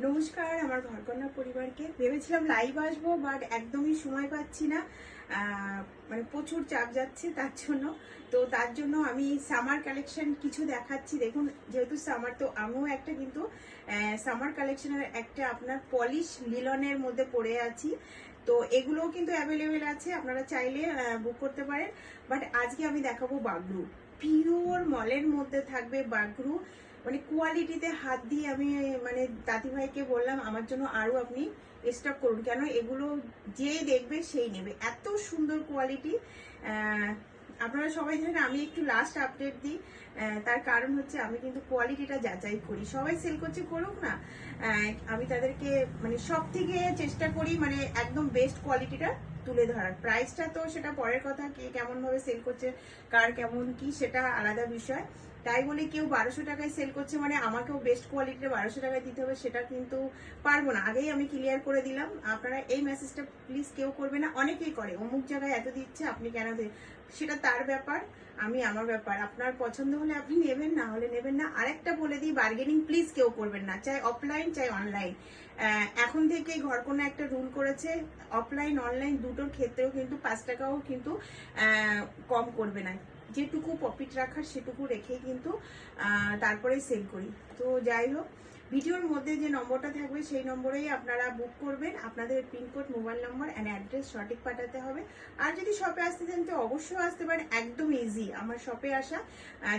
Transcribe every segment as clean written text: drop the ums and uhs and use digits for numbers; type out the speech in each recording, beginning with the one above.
নমস্কার আমার ঘরকন্যা পরিবারকে। ভেবেছিলাম লাইভ আসবো, বাট একদমই সময় পাচ্ছি না। মানে প্রচুর চাপ যাচ্ছে তার জন্য। তো তার জন্য আমি সামার কালেকশন কিছু দেখাচ্ছি। দেখুন, যেহেতু সামার, তো আমিও একটা কিন্তু সামার কালেকশনের একটা আপনার পলিশ লিলনের মধ্যে পড়ে আছি। তো এগুলোও কিন্তু অ্যাভেলেবেল আছে, আপনারা চাইলে বুক করতে পারেন। বাট আজকে আমি দেখাবো বাগরু। পিওর মলের মধ্যে থাকবে বাগরু। মানে কোয়ালিটিতে হাত দিয়ে আমি মানে দাদিভাইকে বললাম আমার জন্য আরো আপনি স্টক করুন, কেন এগুলো যে দেখবে সেই নেবে, এত সুন্দর কোয়ালিটি। আপনারা সবাই জানেন আমি একটু লাস্ট আপডেট দিই, তার কারণ হচ্ছে আমি কিন্তু কোয়ালিটিটা যাচাই করি। সবাই সেল করছে, করুক না, আমি তাদেরকে মানে সব থেকে চেষ্টা করি মানে একদম বেস্ট কোয়ালিটিটা তুলে ধরার। প্রাইসটা তো সেটা পরের কথা, কে কেমন ভাবে সেল করছে, কার কেমন কি সেটা আলাদা বিষয়। তাই বলে কেউ 1200 টাকায় সেল করছে মানে আমাকেও বেস্ট কোয়ালিটির 1200 টাকায় দিতে হবে, সেটা কিন্তু পারবো না। আগেই আমি ক্লিয়ার করে দিলাম, আপনারা এই মেসেজটা প্লিজ কেউ করবে না। অনেকেই করে, অমুক জায়গায় এত দিচ্ছে আপনি কেন সেটা তার ব্যাপার, আমি আমার ব্যাপার। আপনার পছন্দ হলে আপনি নেবেন, না হলে নেবেন না। আরেকটা বলে দিই, বার্গেনিং প্লিজ কেউ করবেন না, চাই অফলাইন চাই অনলাইন। এখন থেকেই ঘরকন্যা একটা রুল করেছে, অফলাইন অনলাইন দুটোর ক্ষেত্রেও কিন্তু 5 টাকাও কিন্তু কম করবে না। যেটুকু প্রফিট রাখার সেটুকু রেখেই কিন্তু তারপরে সেল করি। তো যাই হোক, ভিডিওর মধ্যে যে নম্বরটা থাকবে সেই নম্বরেই আপনারা বুক করবেন। আপনাদের pincode, mobile number and address সঠিক পাঠাতে হবে। আর যদি শপে আসতে চান তো অবশ্যই আসতে পারেন, একদম ইজি আমার শপে আসা।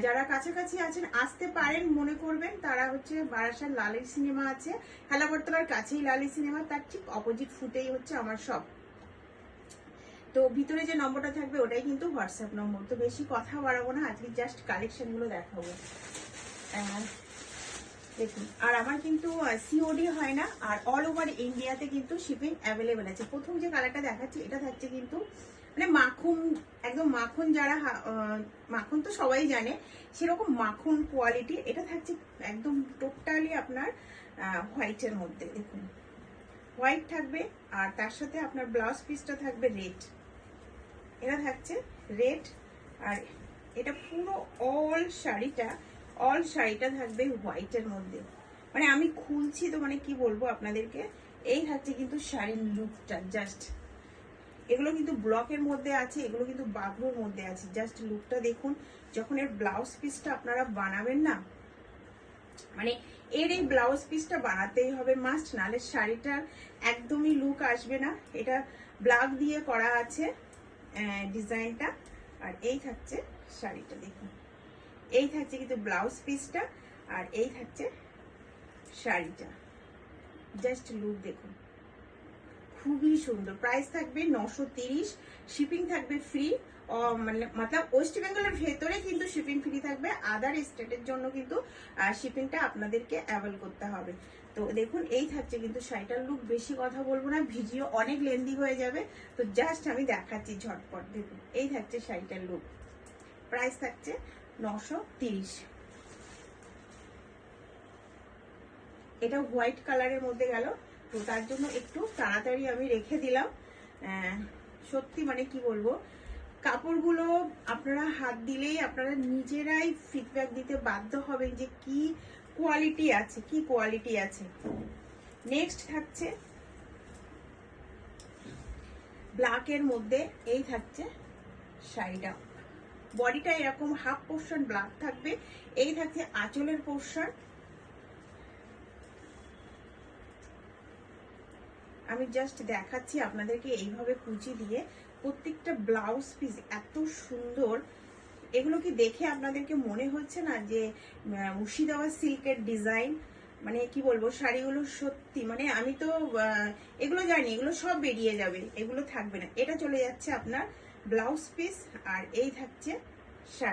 যারা কাছাকাছি আছেন আসতে পারেন, মনে করবেন তারা হচ্ছে বারাসাত লালি সিনেমা আছে, হেলাবরতলার কাছেই লালি সিনেমা, তার ঠিক অপোজিট ফুটেই হচ্ছে আমার শপ। তো ভিতরে যে নম্বরটা থাকবে ওটাই কিন্তু হোয়াটসঅ্যাপ নম্বর। তো বেশি কথা বাড়াবো না, আজকে জাস্ট কালেকশনগুলো দেখাবো। দেখুন, আর আমার কিন্তু সিওডি হয় না, আর অল ওভার ইন্ডিয়াতে কিন্তু শিপিং অ্যাভেলেবেল আছে। প্রথম যে কালারটা দেখাচ্ছি এটা থাকছে কিন্তু মানে মাখন, একদম মাখন। যারা মাখন তো সবাই জানে, সেরকম মাখন কোয়ালিটি। এটা থাকছে একদম টোটালি আপনার হোয়াইটের মধ্যে। দেখুন, হোয়াইট থাকবে, আর তার সাথে আপনার ব্লাউজ পিসটা থাকবে রেড। এটা থাকছে রেড, আর এটা পুরো অল শাড়িটা থাকবে হোয়াইটের মধ্যে। মানে আমি খুলছি তো মানে কি বলবো আপনাদেরকে, এই থাকছে কিন্তু শাড়ির লুকটা জাস্ট। এগুলো কিন্তু ব্লকের মধ্যে আছে, এগুলো কিন্তু বাগরুর মধ্যে আছে। জাস্ট লুকটা দেখুন। যখন এর ব্লাউজ পিসটা আপনারা বানাবেন না, মানে এর এই ব্লাউজ পিসটা বানাতেই হবে মাস্ট, নালে শাড়িটার একদমই লুক আসবে না। এটা ব্লাক দিয়ে করা আছে ডিজাইনটা, আর এই থাকছে শাড়িটা। দেখুন, এই থাকছে কিন্তু ব্লাউজ পিসটা, আর এই থাকছে শাড়িটা। জাস্ট লুক দেখুন, খুবই সুন্দর। প্রাইস থাকবে 930, শিপিং থাকবে ফ্রি। মানে ওয়েস্ট বেঙ্গলের ভেতরে কিন্তু শিপিং ফ্রি থাকবে, আদার স্টেটের জন্য কিন্তু শিপিংটা আপনাদেরকে অ্যাভেল করতে হবে। তো দেখুন, এই থাকছে কিন্তু শাড়িটার লুক। বেশি কথা বলবো না, ভিডিও অনেক লেন্দি হয়ে যাবে, তো জাস্ট আমি দেখাচ্ছি ঝটপট। দেখুন, এই থাকছে শাড়িটার লুক। প্রাইস থাকছে 930। এটা হোয়াইট কালারের মধ্যে গেল, তো তার জন্য একটু তাড়াতাড়ি আমি রেখে দিলাম। সত্যি মানে কি বলবো, কাপড়গুলো আপনারা হাত দিলেই আপনারা নিজেরাই ফিডব্যাক দিতে বাধ্য হবেন যে কি কোয়ালিটি আছে, কি কোয়ালিটি আছে। নেক্সট থাকছে ব্ল্যাকের মধ্যে, এই থাকছে শাড়িটা। বডিটা এরকম হাফ পোর্শন ব্ল্যাক থাকবে, এই থাকছে আঁচলের পোর্শন। আমি জাস্ট দেখাচ্ছি আপনাদেরকে এইভাবে কুচি দিয়ে। প্রত্যেকটা ব্লাউজ পিস এত সুন্দর। এগুলো কি দেখে আপনাদেরকে মনে হচ্ছে না যে মুর্শিদাবাদ সিল্কের ডিজাইন? মানে কি বলবো, শাড়িগুলো সত্যি মানে আমি তো এগুলো জানি, এগুলো সব বেরিয়ে যাবে, এগুলো থাকবে না। এটা চলে যাচ্ছে আপনার ব্লাউজ পিস, আর এই থাকছে শাড়ি।